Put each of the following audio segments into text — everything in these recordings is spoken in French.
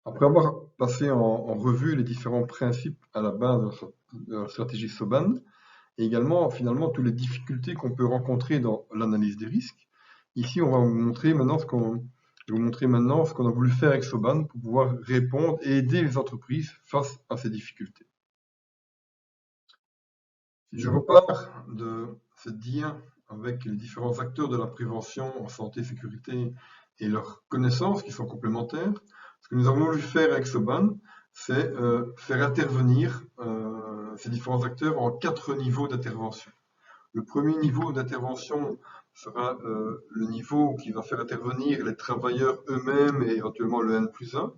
Après avoir passé en revue les différents principes à la base de la stratégie SOBAN, et également finalement toutes les difficultés qu'on peut rencontrer dans l'analyse des risques, ici on va vous montrer maintenant je vais vous montrer maintenant ce qu'on a voulu faire avec SOBAN pour pouvoir répondre et aider les entreprises face à ces difficultés. Si je repars de cette dia avec les différents acteurs de la prévention en santé et sécurité et leurs connaissances qui sont complémentaires, ce que nous avons voulu faire avec SOBAN, c'est faire intervenir ces différents acteurs en 4 niveaux d'intervention. Le premier niveau d'intervention sera le niveau qui va faire intervenir les travailleurs eux-mêmes et éventuellement le N+1,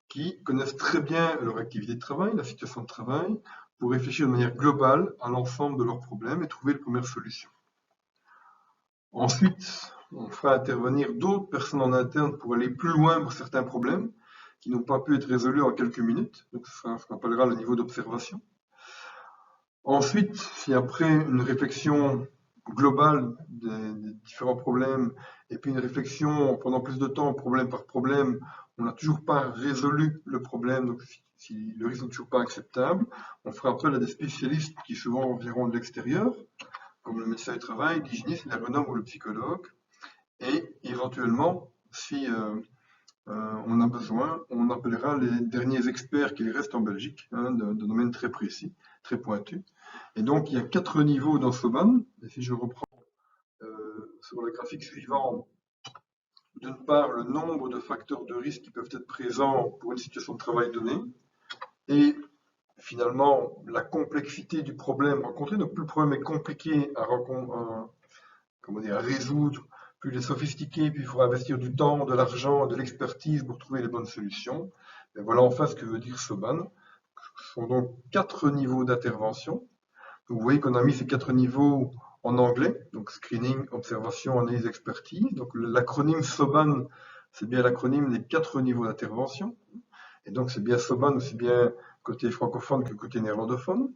qui connaissent très bien leur activité de travail, la situation de travail, pour réfléchir de manière globale à l'ensemble de leurs problèmes et trouver les premières solutions. Ensuite, on fera intervenir d'autres personnes en interne pour aller plus loin pour certains problèmes qui n'ont pas pu être résolus en quelques minutes. Donc, ce sera ce qu'on appellera le niveau d'observation. Ensuite, si après une réflexion globale des différents problèmes et puis une réflexion pendant plus de temps, problème par problème, on n'a toujours pas résolu le problème, donc si le risque n'est toujours pas acceptable, on fera appel à des spécialistes qui souvent viendront de l'extérieur, comme le médecin du travail, l'hygiéniste, l'ergonome ou le psychologue, et éventuellement, si on a besoin, on appellera les derniers experts qui restent en Belgique, de domaines très précis, très pointus. Et donc, il y a 4 niveaux dans SOBAN. Et si je reprends sur le graphique suivant, d'une part, le nombre de facteurs de risque qui peuvent être présents pour une situation de travail donnée, et finalement, la complexité du problème rencontré. Donc, plus le problème est compliqué à résoudre, plus il est sophistiqué, puis il faudra investir du temps, de l'argent, de l'expertise pour trouver les bonnes solutions. Et voilà enfin ce que veut dire SOBAN. Ce sont donc 4 niveaux d'intervention. Vous voyez qu'on a mis ces 4 niveaux en anglais, donc screening, observation, analyse, expertise. Donc l'acronyme SOBAN, c'est bien l'acronyme des 4 niveaux d'intervention. Et donc c'est bien SOBAN aussi bien côté francophone que côté néerlandophone.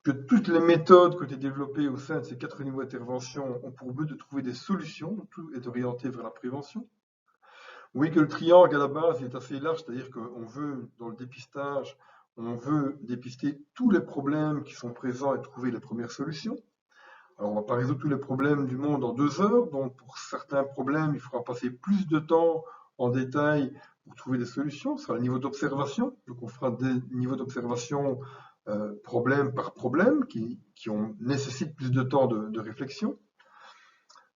Que toutes les méthodes qui ont été développées au sein de ces 4 niveaux d'intervention ont pour but de trouver des solutions, tout est orienté vers la prévention. Vous voyez que le triangle à la base est assez large, c'est-à-dire qu'on veut, dans le dépistage, on veut dépister tous les problèmes qui sont présents et trouver les premières solutions. Alors, on ne va pas résoudre tous les problèmes du monde en 2 heures, donc pour certains problèmes, il faudra passer plus de temps en détail pour trouver des solutions. Ce sera le niveau d'observation, donc on fera des niveaux d'observation problème par problème qui nécessitent plus de temps de réflexion.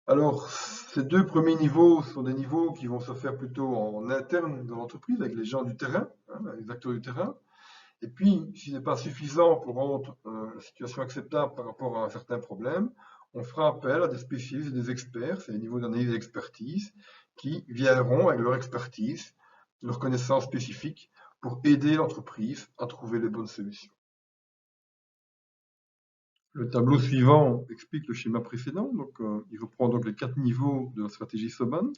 Alors, ces 2 premiers niveaux sont des niveaux qui vont se faire plutôt en interne dans l'entreprise, avec les gens du terrain, les acteurs du terrain. Et puis, si ce n'est pas suffisant pour rendre la situation acceptable par rapport à un certain problème, on fera appel à des spécialistes et des experts, c'est les niveaux d'analyse et d'expertise, qui viendront avec leur expertise, leurs connaissances spécifiques, pour aider l'entreprise à trouver les bonnes solutions. Le tableau suivant explique le schéma précédent, donc il reprend donc les 4 niveaux de la stratégie SOBAN.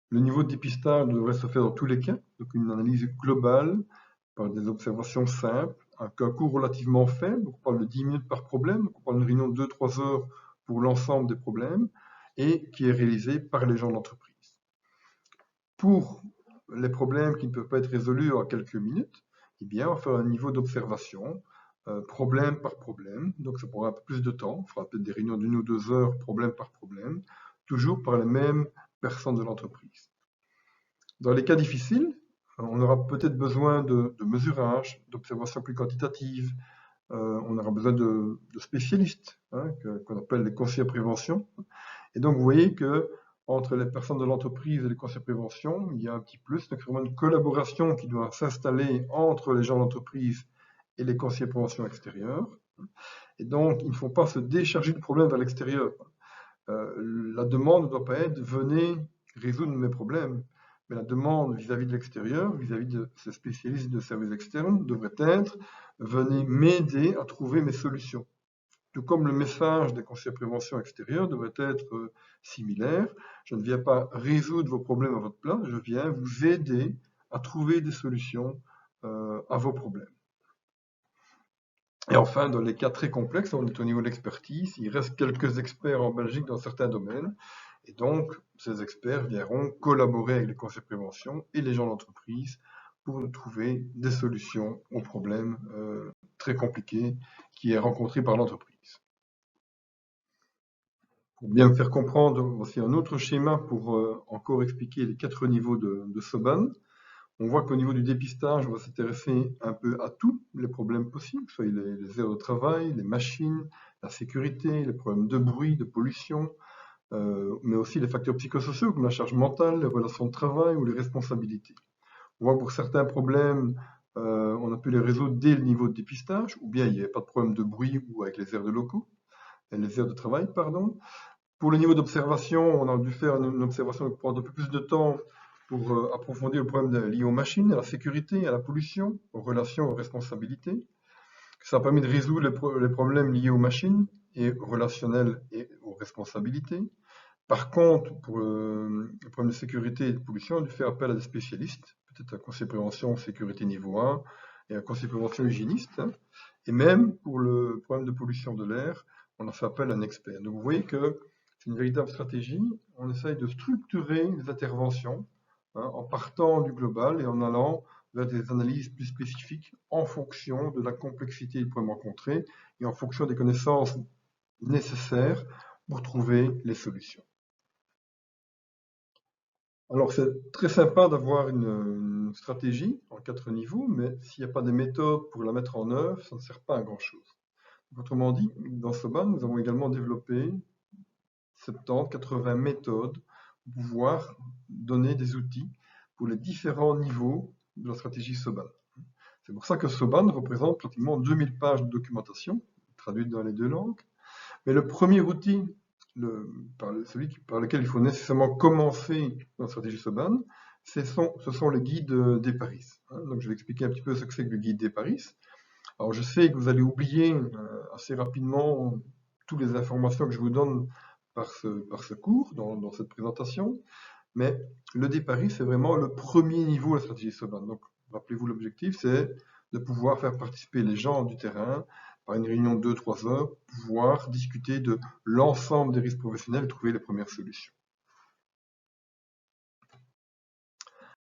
Le niveau de dépistage devrait se faire dans tous les cas, donc une analyse globale par des observations simples, un coût relativement faible, donc on parle de 10 minutes par problème, donc on parle d'une réunion de 2-3 heures pour l'ensemble des problèmes, et qui est réalisée par les gens de l'entreprise. Pour les problèmes qui ne peuvent pas être résolus en quelques minutes, eh bien, on fait un niveau d'observation, problème par problème, donc ça prendra un peu plus de temps, on fera peut-être des réunions d'1 ou 2 heures, problème par problème, toujours par les mêmes personnes de l'entreprise. Dans les cas difficiles, on aura peut-être besoin de mesurage, d'observations plus quantitatives, on aura besoin de spécialistes, qu'on appelle les conseillers prévention. Et donc vous voyez que entre les personnes de l'entreprise et les conseillers prévention, il y a un petit plus, donc vraiment une collaboration qui doit s'installer entre les gens de l'entreprise et les conseillers prévention extérieurs. Et donc il ne faut pas se décharger du problème vers l'extérieur. La demande ne doit pas être « venez résoudre mes problèmes ». Mais la demande vis-à-vis de l'extérieur, vis-à-vis de ces spécialistes de services externes, devrait être « venez m'aider à trouver mes solutions ». Tout comme le message des conseillers de prévention extérieure devrait être similaire. Je ne viens pas résoudre vos problèmes à votre place, je viens vous aider à trouver des solutions à vos problèmes. Et enfin, dans les cas très complexes, on est au niveau de l'expertise, il reste quelques experts en Belgique dans certains domaines, et donc ces experts viendront collaborer avec les conseils de prévention et les gens d'entreprise pour trouver des solutions aux problèmes très compliqués qui est rencontré par l'entreprise. Pour bien me faire comprendre, voici un autre schéma pour encore expliquer les 4 niveaux de SOBAN. On voit qu'au niveau du dépistage, on va s'intéresser un peu à tous les problèmes possibles, soit les heures de travail, les machines, la sécurité, les problèmes de bruit, de pollution, mais aussi les facteurs psychosociaux comme la charge mentale, les relations de travail ou les responsabilités. On voit pour certains problèmes, on a pu les résoudre dès le niveau de dépistage, ou bien il n'y avait pas de problème de bruit ou avec les aires de locaux, les aires de travail, pardon. Pour le niveau d'observation, on a dû faire une observation qui prend un peu plus de temps pour approfondir le problème lié aux machines, à la sécurité, à la pollution, aux relations, aux responsabilités. Ça a permis de résoudre les problèmes liés aux machines et relationnels et aux responsabilités. Par contre, pour le problème de sécurité et de pollution, on a dû faire appel à des spécialistes, peut-être un conseiller prévention sécurité niveau 1 et un conseiller prévention hygiéniste. Et même pour le problème de pollution de l'air, on a fait appel à un expert. Donc vous voyez que c'est une véritable stratégie. On essaye de structurer les interventions en partant du global et en allant vers des analyses plus spécifiques en fonction de la complexité du problème rencontré et en fonction des connaissances nécessaires pour trouver les solutions. Alors c'est très sympa d'avoir une stratégie en 4 niveaux, mais s'il n'y a pas de méthode pour la mettre en œuvre, ça ne sert pas à grand-chose. Autrement dit, dans SOBAN, nous avons également développé 70-80 méthodes pour pouvoir donner des outils pour les différents niveaux de la stratégie SOBAN. C'est pour ça que SOBAN représente pratiquement 2000 pages de documentation, traduite dans les 2 langues. Mais le premier outil, celui par lequel il faut nécessairement commencer dans la stratégie SOBAN, ce sont les guides des Paris. Donc je vais expliquer un petit peu ce que c'est que le guide des Paris. Alors je sais que vous allez oublier assez rapidement toutes les informations que je vous donne par ce cours, dans cette présentation, mais le DPARI, c'est vraiment le premier niveau de la stratégie SOBAN. Donc rappelez-vous, l'objectif, c'est de pouvoir faire participer les gens du terrain par une réunion de 2-3 heures, pouvoir discuter de l'ensemble des risques professionnels et trouver les premières solutions.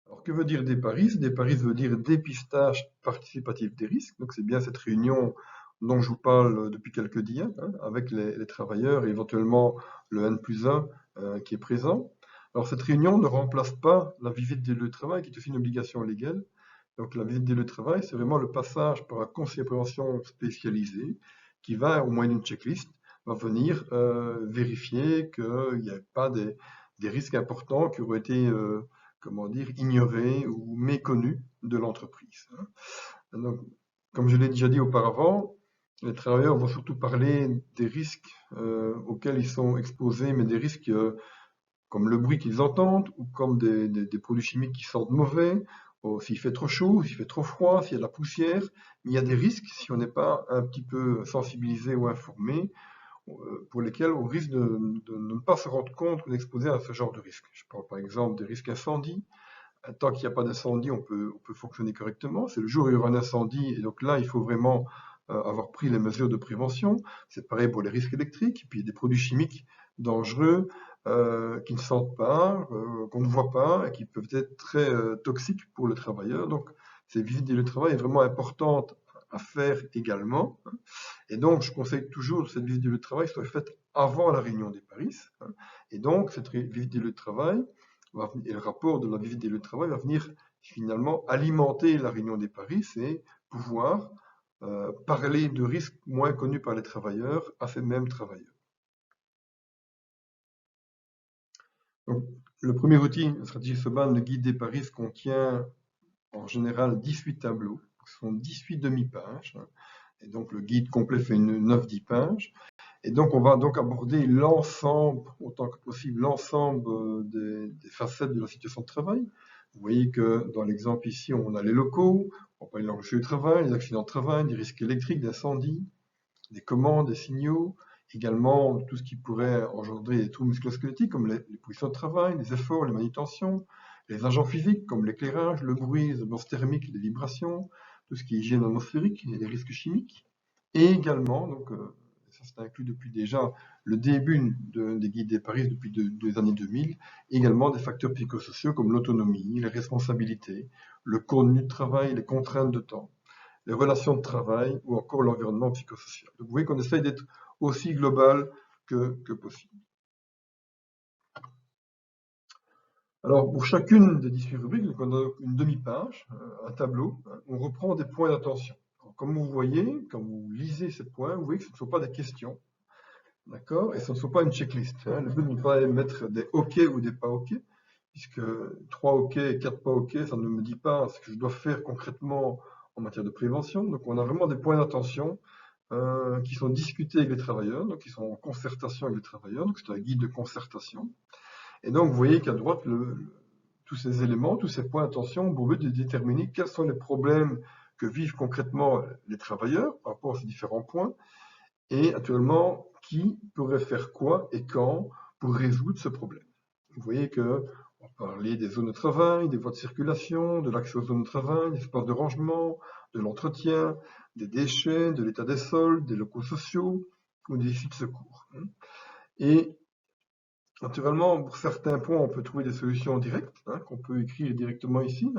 Alors, que veut dire DPARIS? DPARIS veut dire dépistage participatif des risques. Donc, c'est bien cette réunion dont je vous parle depuis quelques dias, avec les travailleurs et éventuellement le N+1 qui est présent. Alors, cette réunion ne remplace pas la visite des lieux de travail, qui est aussi une obligation légale. Donc, la visite des lieux de travail, c'est vraiment le passage par un conseiller de prévention spécialisé qui va, au moyen d'une checklist, va venir vérifier qu'il n'y a pas des risques importants qui auraient été comment dire, ignorés ou méconnus de l'entreprise. Donc, comme je l'ai déjà dit auparavant, les travailleurs vont surtout parler des risques auxquels ils sont exposés, mais des risques comme le bruit qu'ils entendent ou comme des produits chimiques qui sentent mauvais, s'il fait trop chaud, s'il fait trop froid, s'il y a de la poussière. Il y a des risques si on n'est pas un petit peu sensibilisé ou informé pour lesquels on risque de ne pas se rendre compte qu'on est exposé à ce genre de risques. Je parle par exemple des risques incendie. Tant qu'il n'y a pas d'incendie, on peut fonctionner correctement. C'est le jour où il y aura un incendie, et donc là, il faut vraiment avoir pris les mesures de prévention. C'est pareil pour les risques électriques, puis des produits chimiques dangereux qui ne sentent pas, qu'on ne voit pas, et qui peuvent être très toxiques pour le travailleur. Donc, cette visite du travail est vraiment importante à faire également. Et donc, je conseille toujours que cette visite du travail soit faite avant la réunion des Paris. Et donc, cette visite du travail et le rapport de la visite des lieux de travail va venir finalement alimenter la réunion des Paris et pouvoir parler de risques moins connus par les travailleurs à ces mêmes travailleurs. Donc, le premier outil, la stratégie SOBAN, le guide des Paris, contient en général 18 tableaux, ce sont 18 demi-pages, et donc le guide complet fait une 9-10 pages. Et donc on va donc aborder l'ensemble, autant que possible, l'ensemble des facettes de la situation de travail. Vous voyez que dans l'exemple ici, on a les locaux, on parle de l'enjeu du travail, les accidents de travail, des risques électriques, d'incendie, des commandes, des signaux, également tout ce qui pourrait engendrer des troubles musculo-squelettiques comme les positions de travail, les efforts, les manutentions, les agents physiques comme l'éclairage, le bruit, les ambiances thermiques, les vibrations, tout ce qui est hygiène atmosphérique et les risques chimiques, et également donc ça inclut depuis déjà le début des guides des Paris depuis les années 2000, également des facteurs psychosociaux comme l'autonomie, les responsabilités, le contenu de travail, les contraintes de temps, les relations de travail ou encore l'environnement psychosocial. Donc vous voyez qu'on essaye d'être aussi global que possible. Alors, pour chacune des 18 rubriques, on a une demi-page, un tableau, on reprend des points d'attention. Comme vous voyez, quand vous lisez ces points, vous voyez que ce ne sont pas des questions, d'accord? Et ce ne sont pas une checklist. Le but n'est pas de mettre des OK ou des pas OK, puisque 3 OK et 4 pas OK, ça ne me dit pas ce que je dois faire concrètement en matière de prévention. Donc, on a vraiment des points d'attention qui sont discutés avec les travailleurs, donc qui sont en concertation avec les travailleurs, donc c'est un guide de concertation. Et donc, vous voyez qu'à droite, tous ces éléments, tous ces points d'attention ont pour but de déterminer quels sont les problèmes que vivent concrètement les travailleurs par rapport à ces différents points, et actuellement, qui pourrait faire quoi et quand pour résoudre ce problème. Vous voyez que on parlait des zones de travail, des voies de circulation, de l'accès aux zones de travail, des espaces de rangement, de l'entretien, des déchets, de l'état des sols, des locaux sociaux ou des issues de secours. Et naturellement, pour certains points, on peut trouver des solutions directes, qu'on peut écrire directement ici,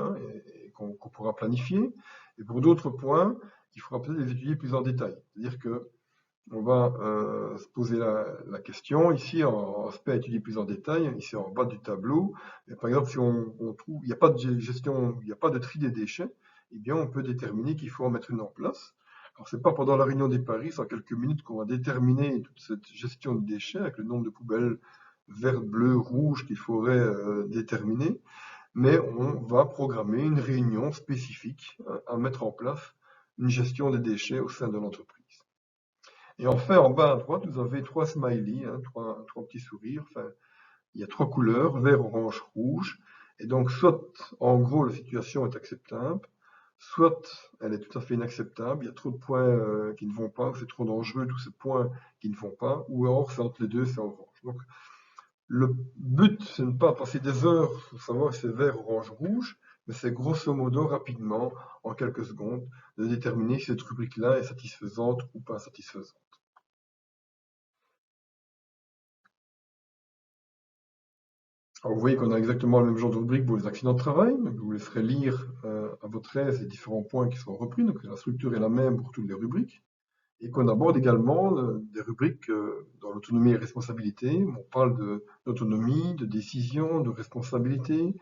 et qu'on pourra planifier. Et pour d'autres points, il faudra peut-être les étudier plus en détail. C'est-à-dire que on va se poser la question ici en aspect à étudier plus en détail, ici en bas du tableau. Et par exemple, si on trouve il n'y a pas de gestion, il n'y a pas de tri des déchets, eh bien on peut déterminer qu'il faut en mettre une en place. Alors c'est pas pendant la réunion des paris, c'est en quelques minutes qu'on va déterminer toute cette gestion de déchets avec le nombre de poubelles vertes, bleues, rouges qu'il faudrait déterminer, mais on va programmer une réunion spécifique à mettre en place une gestion des déchets au sein de l'entreprise. Et enfin, en bas à droite, vous avez 3 smileys, trois petits sourires. Enfin, il y a 3 couleurs, vert, orange, rouge. Et donc, soit, en gros, la situation est acceptable, soit elle est tout à fait inacceptable. Il y a trop de points qui ne vont pas, c'est trop dangereux, tous ces points qui ne vont pas. Ou alors, c'est entre les deux, c'est orange. Donc, le but, c'est de ne pas passer des heures pour savoir si c'est vert, orange, rouge, mais c'est grosso modo, rapidement, en quelques secondes, de déterminer si cette rubrique-là est satisfaisante ou pas satisfaisante. Alors vous voyez qu'on a exactement le même genre de rubrique pour les accidents de travail. Donc je vous laisserai lire à votre aise les différents points qui sont repris. Donc la structure est la même pour toutes les rubriques. Et qu'on aborde également des rubriques dans l'autonomie et responsabilité. On parle d'autonomie, de décision, de responsabilité,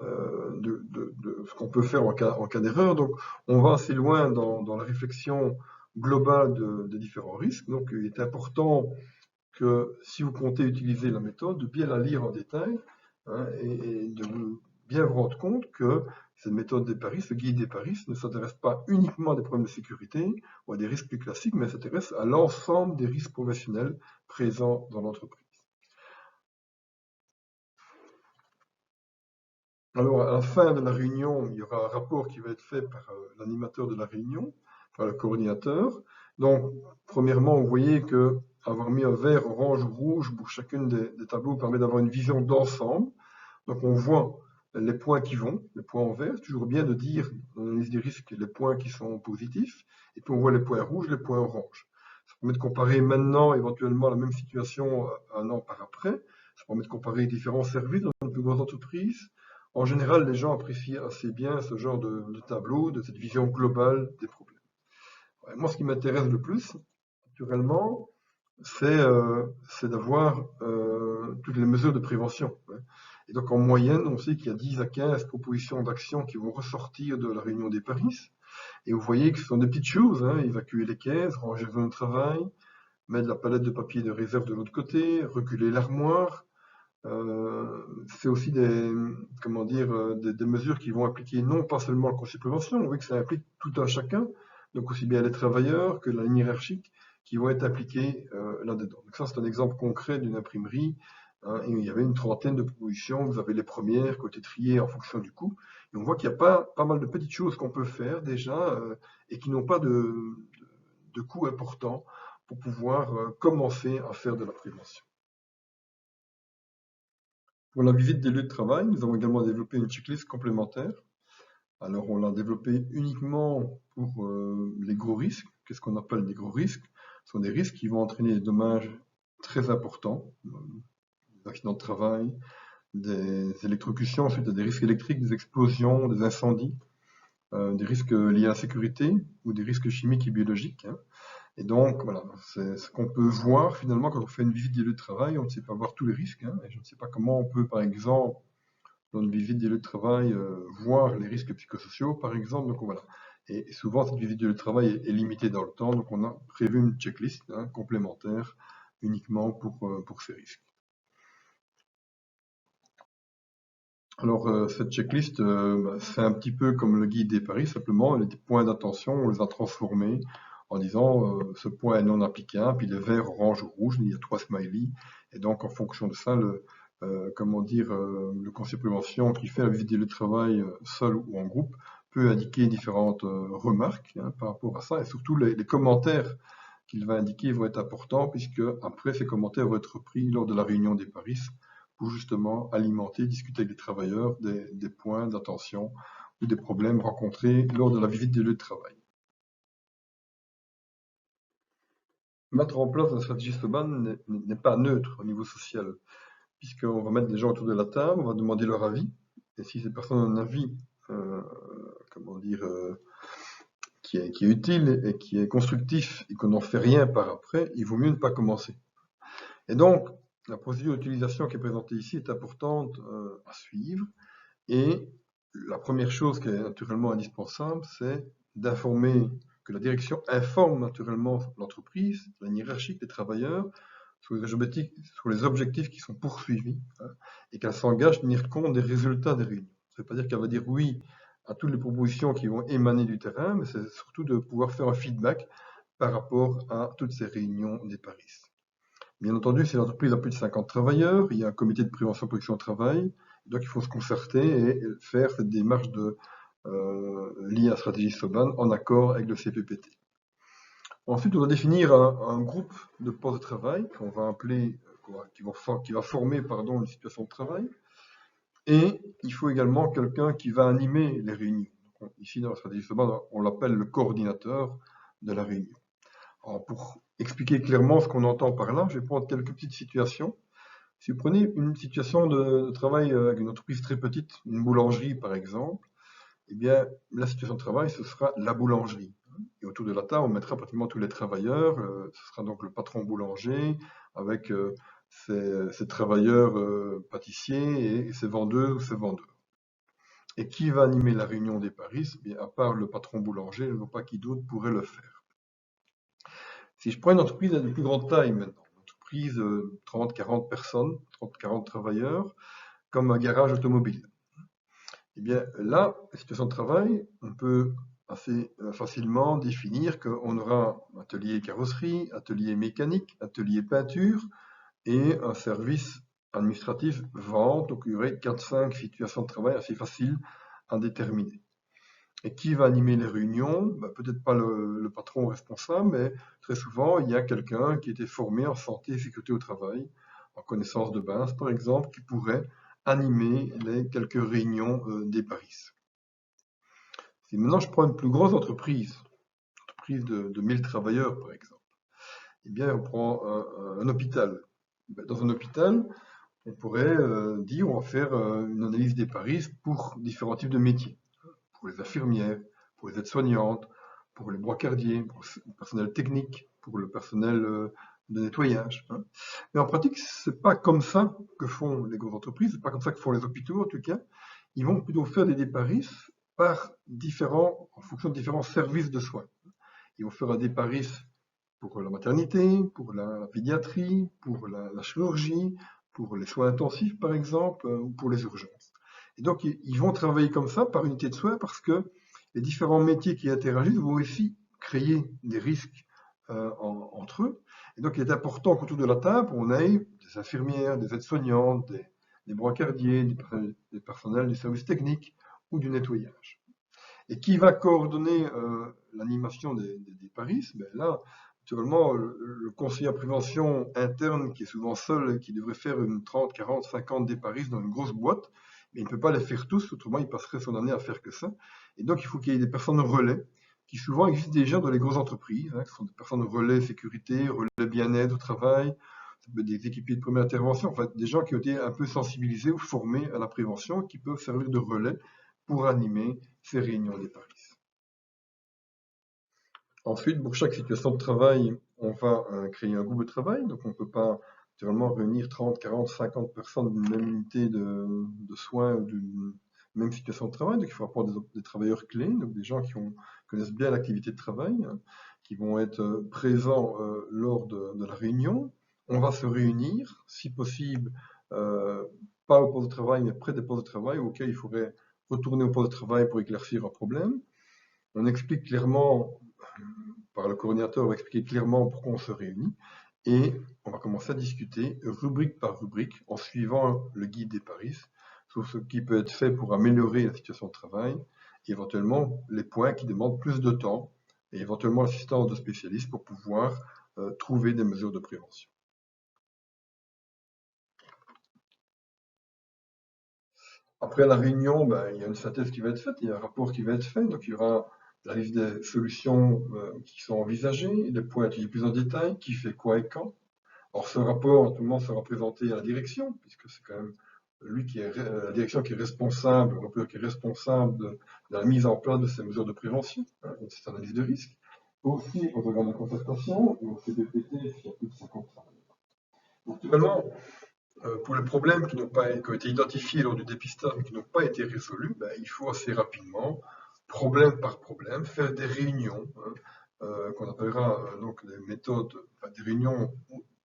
de ce qu'on peut faire en cas d'erreur. Donc on va assez loin dans la réflexion globale des différents risques. Donc il est important que si vous comptez utiliser la méthode, de bien la lire en détail, et de bien vous rendre compte que cette méthode des paris, ce guide des paris, ne s'intéresse pas uniquement à des problèmes de sécurité ou à des risques plus classiques, mais s'intéresse à l'ensemble des risques professionnels présents dans l'entreprise. Alors, à la fin de la réunion, il y aura un rapport qui va être fait par l'animateur de la réunion, par le coordinateur. Donc, premièrement, vous voyez que avoir mis un vert, orange ou rouge pour chacune des tableaux permet d'avoir une vision d'ensemble. Donc, on voit les points qui vont, les points en vert. C'est toujours bien de dire, dans l'analyse des risques, les points qui sont positifs. Et puis, on voit les points rouges, les points oranges. Ça permet de comparer maintenant, éventuellement, la même situation un an par après. Ça permet de comparer différents services dans une plus grande entreprise. En général, les gens apprécient assez bien ce genre de tableau, de cette vision globale des problèmes. Moi, ce qui m'intéresse le plus, naturellement, c'est d'avoir toutes les mesures de prévention. Et donc, en moyenne, on sait qu'il y a 10 à 15 propositions d'action qui vont ressortir de la réunion des paris. Et vous voyez que ce sont des petites choses, évacuer les caisses, ranger les zones de travail, mettre la palette de papier de réserve de l'autre côté, reculer l'armoire. C'est aussi comment dire, des mesures qui vont appliquer non pas seulement le conseil de prévention, on voit que ça implique tout un chacun, donc aussi bien les travailleurs que la ligne hiérarchique qui vont être appliquées là-dedans. Donc ça, c'est un exemple concret d'une imprimerie. Et il y avait une trentaine de propositions, vous avez les premières qui ont été triées en fonction du coût. Et on voit qu'il y a pas mal de petites choses qu'on peut faire déjà et qui n'ont pas de coût important pour pouvoir commencer à faire de la prévention. Pour la visite des lieux de travail, nous avons également développé une checklist complémentaire. Alors, on l'a développée uniquement pour les gros risques. Qu'est-ce qu'on appelle des gros risques? Ce sont des risques qui vont entraîner des dommages très importants, des accidents de travail, des électrocutions suite à des risques électriques, des explosions, des incendies, des risques liés à la sécurité ou des risques chimiques et biologiques, hein. Et donc, voilà, c'est ce qu'on peut voir finalement quand on fait une visite des lieux de travail. On ne sait pas voir tous les risques, hein, et je ne sais pas comment on peut, par exemple, dans une visite des lieux de travail, voir les risques psychosociaux, par exemple. Donc voilà. Et souvent, cette visite des lieux de travail est limitée dans le temps, donc on a prévu une checklist, hein, complémentaire uniquement pour ces risques. Alors, cette checklist, c'est un petit peu comme le guide des paris, simplement, les points d'attention, on les a transformés en disant ce point est non applicable, puis les verts, orange ou rouge, il y a 3 smileys, et donc en fonction de ça, comment dire, le conseiller prévention qui fait la visite du lieu de travail seul ou en groupe peut indiquer différentes remarques, hein, par rapport à ça, et surtout les commentaires qu'il va indiquer vont être importants, puisque après ces commentaires vont être repris lors de la réunion des paris pour justement alimenter, discuter avec les travailleurs des points d'attention ou des problèmes rencontrés lors de la visite des lieux de travail. Mettre en place une stratégie SOBAN n'est pas neutre au niveau social, puisqu'on va mettre des gens autour de la table, on va demander leur avis, et si ces personnes ont un avis, comment dire, qui est utile et qui est constructif, et qu'on n'en fait rien par après, il vaut mieux ne pas commencer. Et donc, la procédure d'utilisation qui est présentée ici est importante à suivre, et la première chose qui est naturellement indispensable, c'est d'informer, que la direction informe naturellement l'entreprise, la hiérarchie des travailleurs, sur les objectifs qui sont poursuivis, hein, et qu'elle s'engage à tenir compte des résultats des réunions. Ça ne veut pas dire qu'elle va dire oui à toutes les propositions qui vont émaner du terrain, mais c'est surtout de pouvoir faire un feedback par rapport à toutes ces réunions des paris. Bien entendu, si l'entreprise a plus de 50 travailleurs, il y a un comité de prévention et protection au travail, donc il faut se concerter et faire cette démarche liée à la stratégie SOBAN en accord avec le CPPT. Ensuite, on va définir un groupe de postes de travail qu'on va appeler, qui va former une situation de travail. Et il faut également quelqu'un qui va animer les réunions. Donc, ici, dans la stratégie SOBAN, on l'appelle le coordinateur de la réunion. Alors, pour expliquer clairement ce qu'on entend par là, je vais prendre quelques petites situations. Si vous prenez une situation de travail avec une entreprise très petite, une boulangerie par exemple, eh bien, la situation de travail, ce sera la boulangerie. Et autour de la table, on mettra pratiquement tous les travailleurs. Ce sera donc le patron boulanger avec ses travailleurs pâtissiers et ses vendeuses ou ses vendeurs. Et qui va animer la réunion des paris? Eh bien, à part le patron boulanger, je ne vois pas qui d'autre pourrait le faire. Si je prends une entreprise de plus grande taille maintenant, une entreprise de 30-40 personnes, 30-40 travailleurs, comme un garage automobile, eh bien là, la situation de travail, on peut assez facilement définir qu'on aura atelier carrosserie, atelier mécanique, atelier peinture et un service administratif vente, donc il y aurait 4-5 situations de travail assez faciles à déterminer. Et qui va animer les réunions? Peut-être pas le patron responsable, mais très souvent, il y a quelqu'un qui était formé en santé et sécurité au travail, en connaissance de base par exemple, qui pourrait animer les quelques réunions des paris. Si maintenant je prends une plus grosse entreprise de 1000 travailleurs par exemple, eh bien on prend un hôpital. Dans un hôpital, on pourrait dire on va faire une analyse des paris pour différents types de métiers. Pour les infirmières, pour les aides-soignantes, pour les brancardiers, pour le personnel technique, pour le personnel de nettoyage, hein. Mais en pratique, c'est pas comme ça que font les grosses entreprises, c'est pas comme ça que font les hôpitaux en tout cas. Ils vont plutôt faire des paris en fonction de différents services de soins. Ils vont faire un déparis pour la maternité, pour la pédiatrie, pour la chirurgie, pour les soins intensifs par exemple, ou pour les urgences. Et donc ils vont travailler comme ça par unité de soins parce que les différents métiers qui interagissent vont aussi créer des risques entre eux. Et donc il est important qu'autour de la table, on ait des infirmières, des aides-soignantes, des brancardiers, des personnels du service technique ou du nettoyage. Et qui va coordonner l'animation des paris? Là, naturellement, le conseiller en prévention interne, qui est souvent seul, qui devrait faire une 30, 40, 50 des paris dans une grosse boîte, mais il ne peut pas les faire tous, autrement il passerait son année à faire que ça. Et donc il faut qu'il y ait des personnes relais qui souvent existent déjà dans les grosses entreprises, hein, qui sont des personnes relais sécurité, relais bien-être au travail, ça peut être des équipiers de première intervention, en fait, des gens qui ont été un peu sensibilisés ou formés à la prévention, qui peuvent servir de relais pour animer ces réunions des paris. Ensuite, pour chaque situation de travail, on va créer un groupe de travail. Donc, on ne peut pas naturellement réunir 30, 40, 50 personnes d'une même unité de soins ou d'une même situation de travail. Donc, il faut avoir des travailleurs clés, donc des gens qui connaissent bien l'activité de travail, hein, qui vont être présents lors de la réunion. On va se réunir, si possible, pas au poste de travail, mais près des postes de travail, auquel il faudrait retourner au poste de travail pour éclaircir un problème. On explique clairement par le coordinateur, on va expliquer clairement pourquoi on se réunit et on va commencer à discuter rubrique par rubrique en suivant le guide des paris sur ce qui peut être fait pour améliorer la situation de travail et éventuellement les points qui demandent plus de temps et éventuellement l'assistance de spécialistes pour pouvoir trouver des mesures de prévention. Après la réunion, il y a une synthèse qui va être faite, il y a un rapport qui va être fait, donc il y aura la liste des solutions qui sont envisagées, les points étudiés plus en détail, qui fait quoi et quand. Alors ce rapport, tout le monde sera présenté à la direction, puisque c'est quand même lui qui est la direction qui est responsable, le rapport qui est responsable de la mise en place de ces mesures de prévention, hein, de cette analyse de risque. Aussi aux organes de concertation et au CPPT s'il y a plus de 50 travailleurs. Naturellement, pour les problèmes qui ont été identifiés lors du dépistage mais qui n'ont pas été résolus, il faut assez rapidement, problème par problème, faire des réunions, hein, qu'on appellera donc des méthodes, des réunions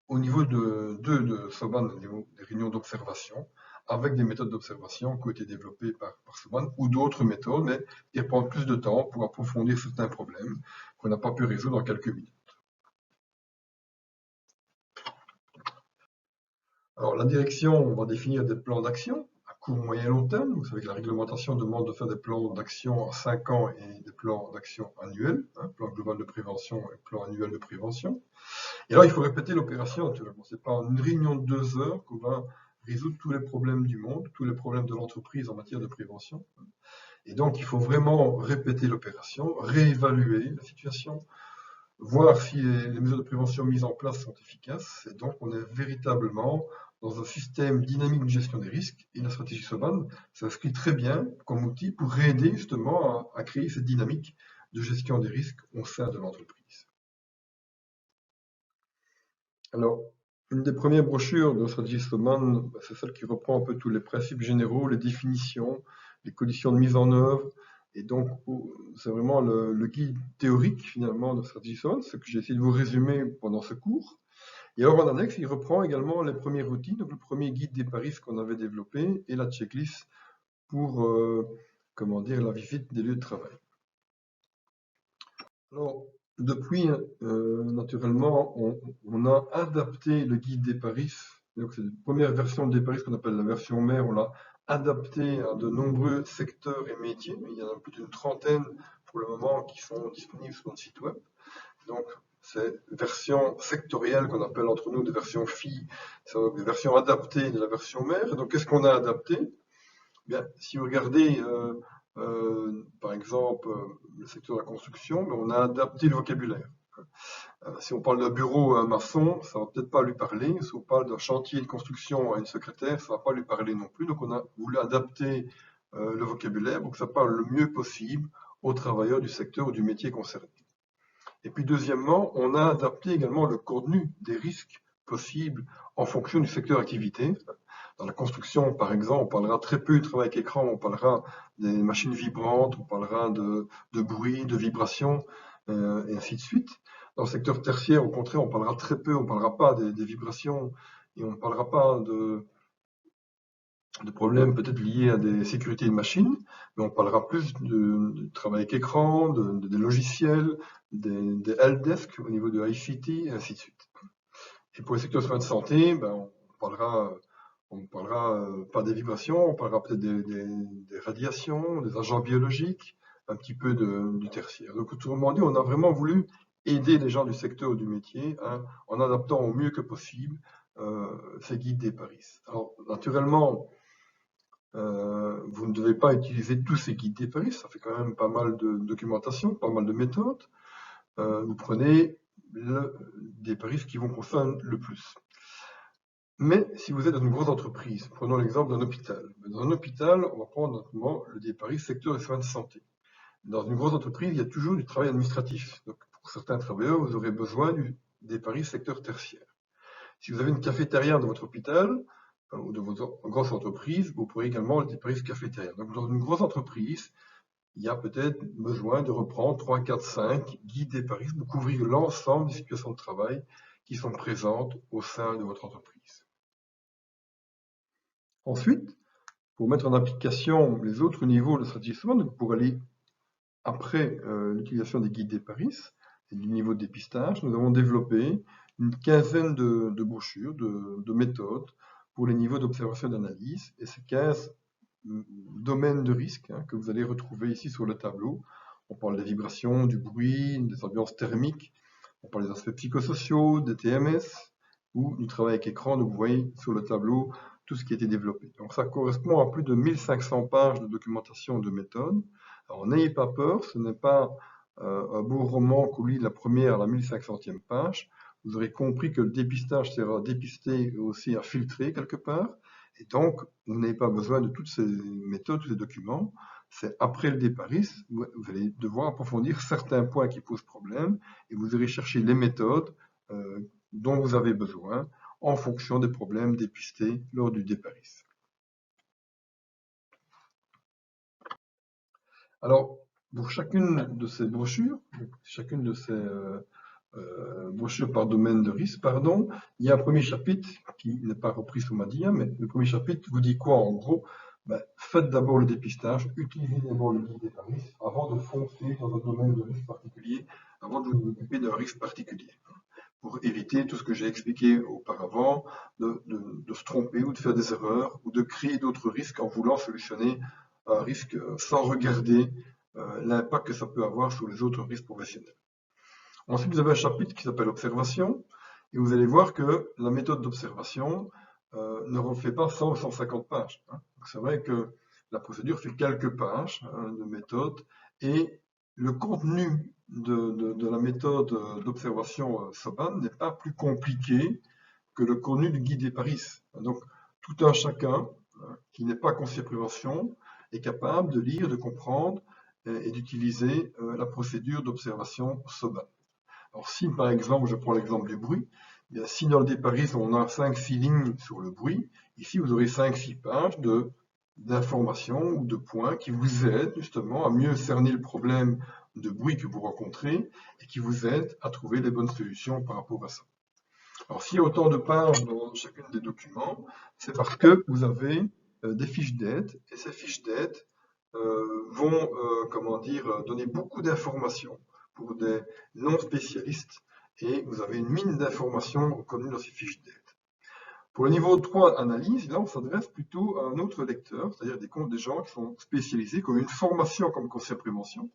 au niveau de Soban, au niveau des réunions d'observation, avec des méthodes d'observation qui ont été développées par Soban ou d'autres méthodes, mais qui prennent plus de temps pour approfondir certains problèmes qu'on n'a pas pu résoudre en quelques minutes. Alors, la direction, on va définir des plans d'action à court, moyen, long terme. Vous savez que la réglementation demande de faire des plans d'action à 5 ans et des plans d'action annuels, hein, plan global de prévention et plan annuel de prévention. Et alors, il faut répéter l'opération, naturellement. Ce n'est pas en une réunion de 2 heures qu'on va résoudre tous les problèmes du monde, tous les problèmes de l'entreprise en matière de prévention. Et donc, il faut vraiment répéter l'opération, réévaluer la situation, voir si les mesures de prévention mises en place sont efficaces. Et donc, on est véritablement dans un système dynamique de gestion des risques. Et la stratégie Soban s'inscrit très bien comme outil pour aider justement à créer cette dynamique de gestion des risques au sein de l'entreprise. Alors, une des premières brochures de la stratégie Soban, c'est celle qui reprend un peu tous les principes généraux, les définitions, les conditions de mise en œuvre. Et donc, c'est vraiment le guide théorique finalement de la stratégie Soban, ce que j'ai essayé de vous résumer pendant ce cours. Et alors, en annexe, il reprend également les premiers outils, donc le premier guide des paris qu'on avait développé et la checklist pour, la visite des lieux de travail. Alors, depuis, naturellement, on a adapté le guide des paris. Donc, c'est la première version des paris qu'on appelle la version mère. On l'a adapté à de nombreux secteurs et métiers. Il y en a plus d'une trentaine pour le moment qui sont disponibles sur notre site web. Donc, c'est version sectorielle qu'on appelle entre nous des versions filles, c'est des versions adaptées de la version mère. Donc, qu'est-ce qu'on a adapté? Bien, si vous regardez, par exemple, le secteur de la construction, on a adapté le vocabulaire. Si on parle d'un bureau à un maçon, ça va peut-être pas lui parler. Si on parle d'un chantier de construction à une secrétaire, ça va pas lui parler non plus. Donc, on a voulu adapter le vocabulaire pour que ça parle le mieux possible aux travailleurs du secteur ou du métier concerné. Et puis deuxièmement, on a adapté également le contenu des risques possibles en fonction du secteur d'activité. Dans la construction, par exemple, on parlera très peu du travail avec écran, on parlera des machines vibrantes, on parlera de bruit, de vibrations, et ainsi de suite. Dans le secteur tertiaire, au contraire, on parlera très peu, on ne parlera pas des vibrations et on ne parlera pas de problèmes peut-être liés à des sécurités de machines, mais on parlera plus de travail avec écran, des logiciels, des helpdesk au niveau de ICT, et ainsi de suite. Et pour les secteurs de soins de santé, on parlera pas des vibrations, on parlera peut-être des radiations, des agents biologiques, un petit peu du tertiaire. Donc, autrement dit, on a vraiment voulu aider les gens du secteur ou du métier, hein, en adaptant au mieux que possible ces guides des paris. Alors, naturellement, vous ne devez pas utiliser tous ces guides des paris, ça fait quand même pas mal de documentation, pas mal de méthodes. Vous prenez des paris qui vont concerner le plus. Mais si vous êtes dans une grosse entreprise, prenons l'exemple d'un hôpital. Dans un hôpital, on va prendre notamment le DPARIS secteur des soins de santé. Dans une grosse entreprise, il y a toujours du travail administratif. Donc, pour certains travailleurs, vous aurez besoin du DPARIS secteur tertiaire. Si vous avez une cafétéria dans votre hôpital ou dans votre grosse entreprise, vous pourrez également le DPARIS cafétéria. Donc, dans une grosse entreprise, il y a peut-être besoin de reprendre 3, 4, 5 guides DPARIS pour couvrir l'ensemble des situations de travail qui sont présentes au sein de votre entreprise. Ensuite, pour mettre en application les autres niveaux de stratégie SWOT, donc pour aller après l'utilisation des guides DPARIS et du niveau de dépistage, nous avons développé une quinzaine de brochures, de méthodes pour les niveaux d'observation et d'analyse. Et ces 15 domaines de risque que vous allez retrouver ici sur le tableau. On parle des vibrations, du bruit, des ambiances thermiques, on parle des aspects psychosociaux, des TMS ou du travail avec écran. Donc vous voyez sur le tableau tout ce qui a été développé. Donc ça correspond à plus de 1500 pages de documentation de méthode. Alors n'ayez pas peur, ce n'est pas un beau roman qu'on lit de la première à la 1500e page. Vous aurez compris que le dépistage sert à dépister et aussi à filtrer quelque part. Et donc, vous n'avez pas besoin de toutes ces méthodes, tous ces documents. C'est après le DPARIS, vous allez devoir approfondir certains points qui posent problème et vous irez chercher les méthodes dont vous avez besoin en fonction des problèmes dépistés lors du DPARIS. Alors, pour chacune de ces brochures, chacune de ces brochure par domaine de risque, pardon, il y a un premier chapitre qui n'est pas repris sur ma dia, mais le premier chapitre vous dit quoi en gros? Faites d'abord le dépistage, utilisez d'abord le guide DPARIS avant de foncer dans un domaine de risque particulier, avant de vous occuper d'un risque particulier, pour éviter tout ce que j'ai expliqué auparavant, de se tromper ou de faire des erreurs, ou de créer d'autres risques en voulant solutionner un risque sans regarder l'impact que ça peut avoir sur les autres risques professionnels. Ensuite, vous avez un chapitre qui s'appelle Observation, et vous allez voir que la méthode d'observation ne refait pas 100 ou 150 pages. C'est vrai que la procédure fait quelques pages de méthode, et le contenu de la méthode d'observation SOBAN n'est pas plus compliqué que le contenu du guide DPARIS. Donc, tout un chacun qui n'est pas conseiller prévention est capable de lire, de comprendre et d'utiliser la procédure d'observation SOBAN. Alors si par exemple, je prends l'exemple du bruit, bien, si dans le DPARIS on a 5-6 lignes sur le bruit, ici vous aurez 5-6 pages d'informations ou de points qui vous aident justement à mieux cerner le problème de bruit que vous rencontrez et qui vous aident à trouver les bonnes solutions par rapport à ça. Alors s'il y a autant de pages dans chacun des documents, c'est parce que vous avez des fiches d'aide, et ces fiches d'aide vont donner beaucoup d'informations pour des non-spécialistes, et vous avez une mine d'informations connues dans ces fiches d'aide. Pour le niveau 3 analyse, là on s'adresse plutôt à un autre lecteur, c'est-à-dire des gens qui sont spécialisés, qui ont une formation comme conseiller prévention.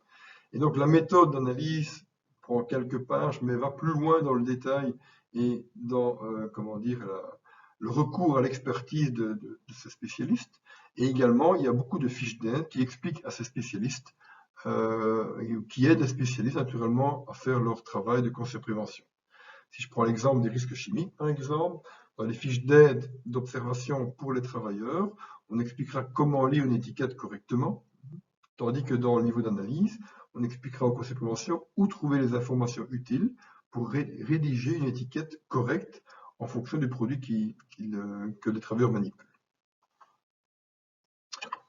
Et donc la méthode d'analyse prend quelques pages, mais va plus loin dans le détail et dans le recours à l'expertise de ces spécialistes. Et également, il y a beaucoup de fiches d'aide qui expliquent à ces spécialistes, qui aident les spécialistes naturellement à faire leur travail de conseil prévention. Si je prends l'exemple des risques chimiques, par exemple, dans les fiches d'aide d'observation pour les travailleurs, on expliquera comment lire une étiquette correctement, tandis que dans le niveau d'analyse, on expliquera au conseil prévention où trouver les informations utiles pour rédiger une étiquette correcte en fonction du produit que les travailleurs manipulent.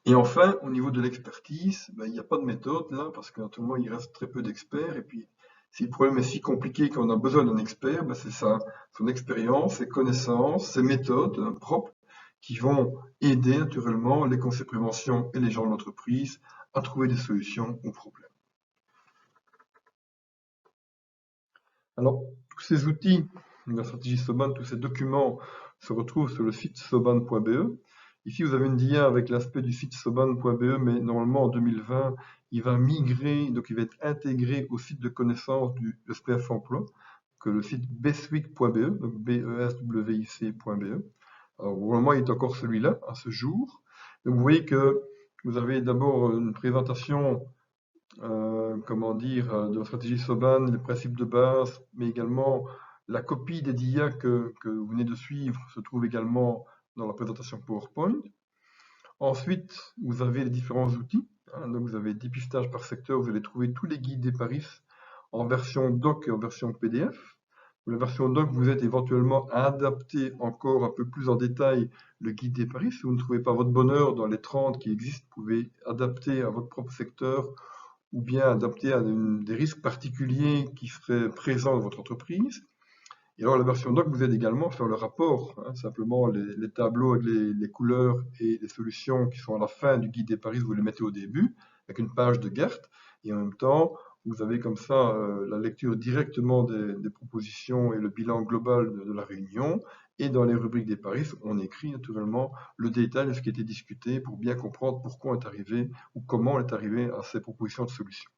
Et enfin, au niveau de l'expertise, il n'y a pas de méthode là, parce qu'à tout moment, il reste très peu d'experts. Et puis, si le problème est si compliqué qu'on a besoin d'un expert, c'est son expérience, ses connaissances, ses méthodes propres qui vont aider naturellement les conseils prévention et les gens de l'entreprise à trouver des solutions aux problèmes. Alors, tous ces outils de la stratégie SOBAN, tous ces documents se retrouvent sur le site soban.be. Ici, vous avez une dia avec l'aspect du site soban.be, mais normalement en 2020, il va migrer, donc il va être intégré au site de connaissance du SPF Emploi, que le site beswic.be, donc beswic.be. Alors, pour le moment, il est encore celui-là à ce jour, Donc vous voyez que vous avez d'abord une présentation, comment dire, de la stratégie SOBAN, les principes de base, mais également la copie des DIA que vous venez de suivre se trouve également dans la présentation PowerPoint. Ensuite, vous avez les différents outils. Donc vous avez dépistage par secteur, vous allez trouver tous les guides des paris en version doc et en version PDF. Pour la version doc, vous êtes éventuellement à adapter encore un peu plus en détail le guide des paris. Si vous ne trouvez pas votre bonheur dans les 30 qui existent, vous pouvez adapter à votre propre secteur ou bien adapter à des risques particuliers qui seraient présents dans votre entreprise. Et alors la version doc vous aide également à faire le rapport, simplement les tableaux avec les couleurs et les solutions qui sont à la fin du guide des paris, vous les mettez au début, avec une page de Gert, et en même temps, vous avez comme ça la lecture directement des propositions et le bilan global de la réunion, et dans les rubriques des paris, on écrit naturellement le détail de ce qui a été discuté pour bien comprendre pourquoi on est arrivé ou comment on est arrivé à ces propositions de solutions.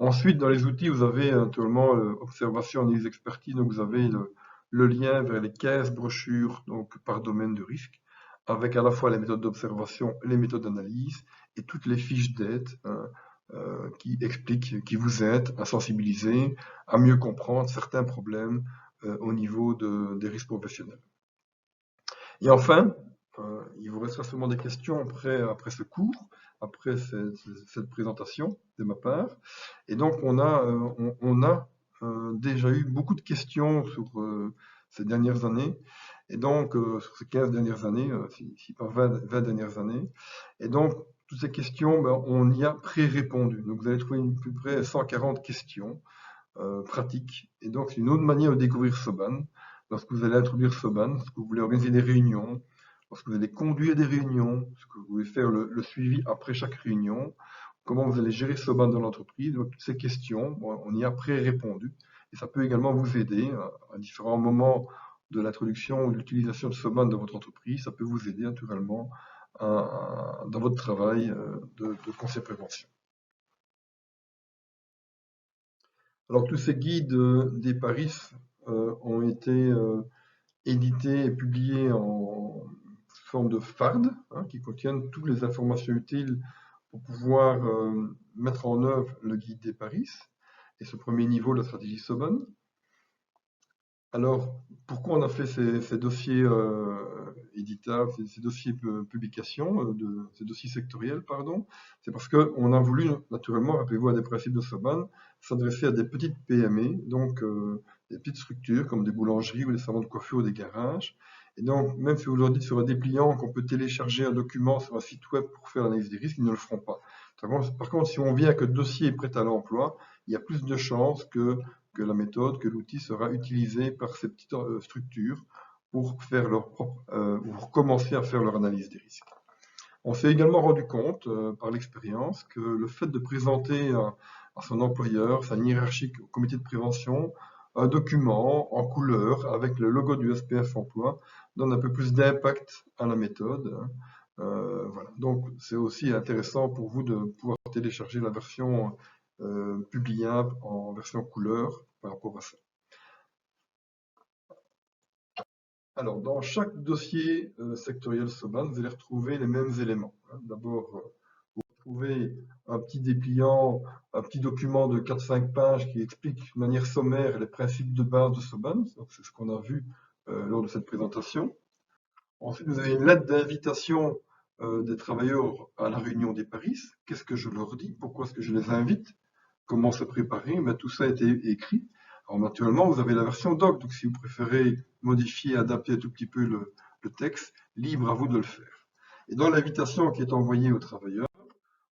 Ensuite, dans les outils, vous avez naturellement observation, analyse, expertise. Donc, vous avez le lien vers les 15 brochures donc, par domaine de risque, avec à la fois les méthodes d'observation et les méthodes d'analyse, et toutes les fiches d'aide qui expliquent, qui vous aident à sensibiliser, à mieux comprendre certains problèmes au niveau des risques professionnels. Et enfin, il vous restera sûrement des questions après ce cours, après cette présentation de ma part. Et donc, on a déjà eu beaucoup de questions sur ces dernières années, et donc sur ces 15 dernières années, si pas 20 dernières années. Et donc, toutes ces questions, on y a pré-répondu. Donc, vous allez trouver à peu près 140 questions pratiques. Et donc, c'est une autre manière de découvrir SOBAN. Lorsque vous allez introduire SOBAN, lorsque vous voulez organiser des réunions, lorsque vous allez conduire des réunions, lorsque vous voulez faire le suivi après chaque réunion, comment vous allez gérer SOBAN dans l'entreprise. Donc, toutes ces questions, on y a pré-répondu. Et ça peut également vous aider à différents moments de l'introduction ou de l'utilisation de SOBAN dans votre entreprise. Ça peut vous aider naturellement dans votre travail de conseil prévention. Alors, tous ces guides des paris ont été édités et publiés en forme de FARD, qui contiennent toutes les informations utiles pour pouvoir mettre en œuvre le guide des paris et ce premier niveau de la stratégie SOBAN. Alors, pourquoi on a fait ces dossiers éditables, ces dossiers publications, ces dossiers sectoriels, pardon? C'est parce qu'on a voulu, naturellement, rappelez-vous à des principes de SOBAN, s'adresser à des petites PME, donc des petites structures comme des boulangeries ou des salons de coiffure ou des garages. Et donc, même si vous leur dites sur un dépliant qu'on peut télécharger un document sur un site web pour faire l'analyse des risques, ils ne le feront pas. Par contre, si on vient que le dossier est prêt à l'emploi, il y a plus de chances que la méthode, que l'outil sera utilisé par ces petites structures pour faire leur propre, pour commencer à faire leur analyse des risques. On s'est également rendu compte, par l'expérience, que le fait de présenter à son employeur, sa hiérarchique au comité de prévention, un document en couleur avec le logo du SPF Emploi donne un peu plus d'impact à la méthode. Voilà. Donc, c'est aussi intéressant pour vous de pouvoir télécharger la version publiable en version couleur par rapport à ça. Alors, dans chaque dossier sectoriel SOBAN, vous allez retrouver les mêmes éléments. D'abord, vous retrouvez un petit dépliant, un petit document de 4-5 pages qui explique de manière sommaire les principes de base de SOBAN. C'est ce qu'on a vu lors de cette présentation. Ensuite, vous avez une lettre d'invitation des travailleurs à la réunion des paris. Qu'est-ce que je leur dis? Pourquoi est-ce que je les invite? Comment se préparer? Tout ça a été écrit. Alors naturellement, vous avez la version doc, donc si vous préférez modifier, adapter un tout petit peu le texte, libre à vous de le faire. Et dans l'invitation qui est envoyée aux travailleurs,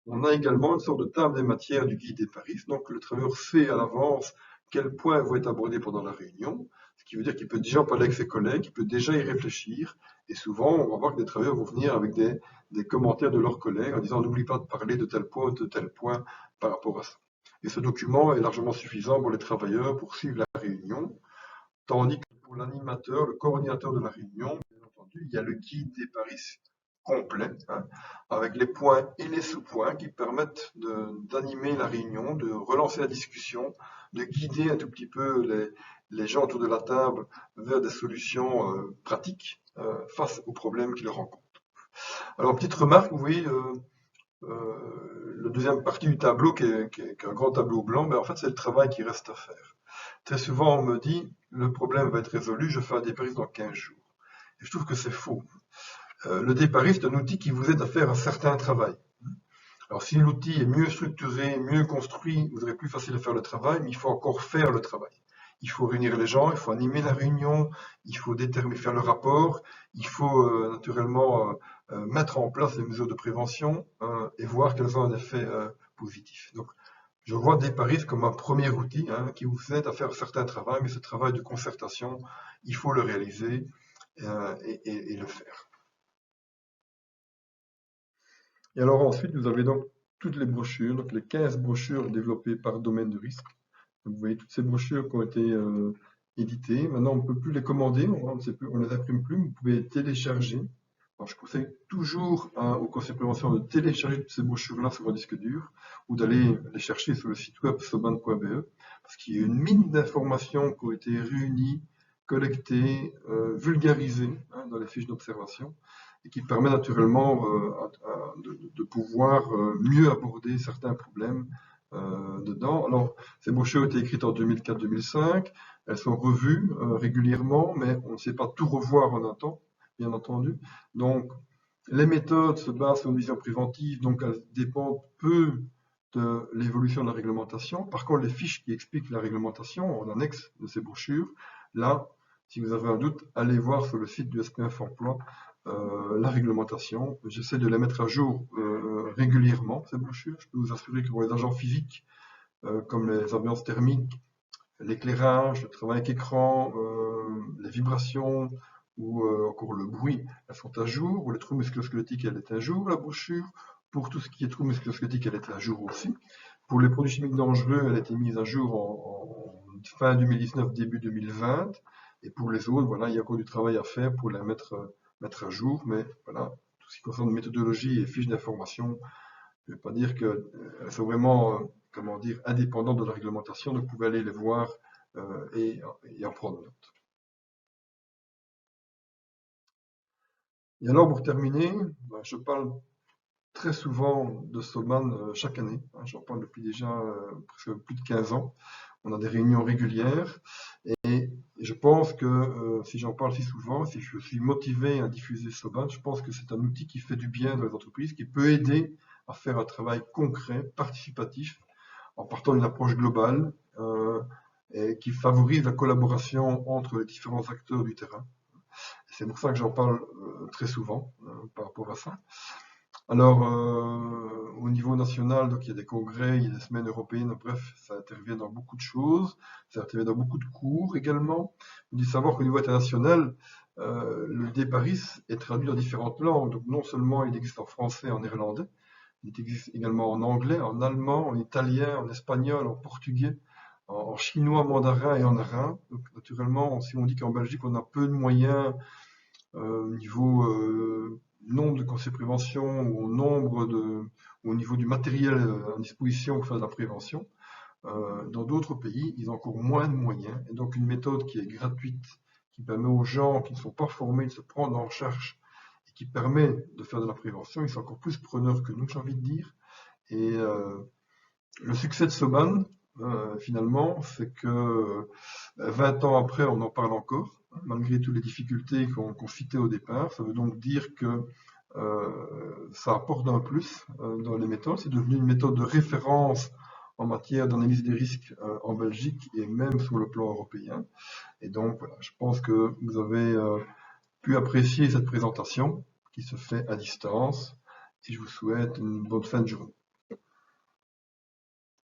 on a également une sorte de table des matières du guide des paris. Donc le travailleur sait à l'avance quels points vont être abordés pendant la réunion, ce qui veut dire qu'il peut déjà en parler avec ses collègues, il peut déjà y réfléchir. Et souvent, on va voir que des travailleurs vont venir avec des commentaires de leurs collègues en disant n'oublie pas de parler de tel point ou de tel point par rapport à ça. Et ce document est largement suffisant pour les travailleurs pour suivre la réunion, tandis que pour l'animateur, le coordinateur de la réunion, bien entendu, il y a le guide des paris complet, avec les points et les sous-points qui permettent d'animer la réunion, de relancer la discussion, de guider un tout petit peu les gens autour de la table vers des solutions pratiques face aux problèmes qu'ils rencontrent. Alors, petite remarque, vous voyez, la deuxième partie du tableau qui est un grand tableau blanc, mais en fait, c'est le travail qui reste à faire. Très souvent, on me dit, le problème va être résolu, je fais un débrief dans 15 jours. Et je trouve que c'est faux. Le débrief est un outil qui vous aide à faire un certain travail. Alors, si l'outil est mieux structuré, mieux construit, vous aurez plus facile à faire le travail, mais il faut encore faire le travail. Il faut réunir les gens, il faut animer la réunion, il faut déterminer, faire le rapport, il faut naturellement mettre en place les mesures de prévention et voir qu'elles ont un effet positif. Donc, je vois Déparis comme un premier outil qui vous aide à faire un certain travail, mais ce travail de concertation, il faut le réaliser et le faire. Et alors ensuite, vous avez donc toutes les brochures, donc les 15 brochures développées par domaine de risque. Donc, vous voyez toutes ces brochures qui ont été éditées. Maintenant, on ne peut plus les commander, on ne les imprime plus, mais vous pouvez les télécharger. Alors, je conseille toujours au conseil de prévention de télécharger toutes ces brochures-là sur un disque dur ou d'aller les chercher sur le site web soban.be parce qu'il y a une mine d'informations qui ont été réunies, collectées, vulgarisées dans les fiches d'observation et qui permet naturellement de pouvoir mieux aborder certains problèmes dedans. Alors, ces brochures ont été écrites en 2004-2005, elles sont revues régulièrement, mais on ne sait pas tout revoir en un temps, bien entendu. Donc, les méthodes se basent sur une vision préventive, donc elles dépendent peu de l'évolution de la réglementation. Par contre, les fiches qui expliquent la réglementation en annexe de ces brochures, là, si vous avez un doute, allez voir sur le site du SPF Emploi la réglementation. J'essaie de les mettre à jour régulièrement, ces brochures. Je peux vous assurer que pour les agents physiques, comme les ambiances thermiques, l'éclairage, le travail avec écran, les vibrations ou encore le bruit, elles sont à jour. Ou les troubles musculo-squelettiques, elle est à jour, la brochure. Pour tout ce qui est troubles musculo-squelettiques, elle est à jour aussi. Pour les produits chimiques dangereux, elle a été mise à jour en fin 2019, début 2020. Et pour les autres, voilà, il y a encore du travail à faire pour les mettre à jour. Mais voilà, tout ce qui concerne méthodologie et fiches d'information, je ne vais pas dire qu'elles sont vraiment, comment dire, indépendantes de la réglementation, donc vous pouvez aller les voir et en prendre note. Et alors, pour terminer, je parle très souvent de Solman chaque année. J'en parle depuis déjà presque plus de 15 ans. On a des réunions régulières et je pense que si j'en parle si souvent, si je suis motivé à diffuser Solman, je pense que c'est un outil qui fait du bien dans les entreprises, qui peut aider à faire un travail concret, participatif, en partant d'une approche globale et qui favorise la collaboration entre les différents acteurs du terrain. C'est pour ça que j'en parle très souvent par rapport à ça. Alors, au niveau national, donc il y a des congrès, il y a des semaines européennes, bref, ça intervient dans beaucoup de choses, ça intervient dans beaucoup de cours également. Il faut savoir qu'au niveau international, le Déparis est traduit dans différentes langues. Donc non seulement il existe en français et en néerlandais, il existe également en anglais, en allemand, en italien, en espagnol, en portugais, en chinois, mandarin et en arabe. Donc naturellement, si on dit qu'en Belgique on a peu de moyens au niveau nombre de conseillers de prévention ou au niveau du matériel à disposition pour faire de la prévention, dans d'autres pays, ils ont encore moins de moyens. Et donc une méthode qui est gratuite, qui permet aux gens qui ne sont pas formés de se prendre en charge et qui permet de faire de la prévention, ils sont encore plus preneurs que nous, j'ai envie de dire. Et le succès de Soban, finalement, c'est que 20 ans après, on en parle encore, malgré toutes les difficultés qu'on citait au départ. Ça veut donc dire que ça apporte un plus dans les méthodes. C'est devenu une méthode de référence en matière d'analyse des risques en Belgique et même sur le plan européen. Et donc, voilà, je pense que vous avez pu apprécier cette présentation qui se fait à distance et je vous souhaite une bonne fin de journée.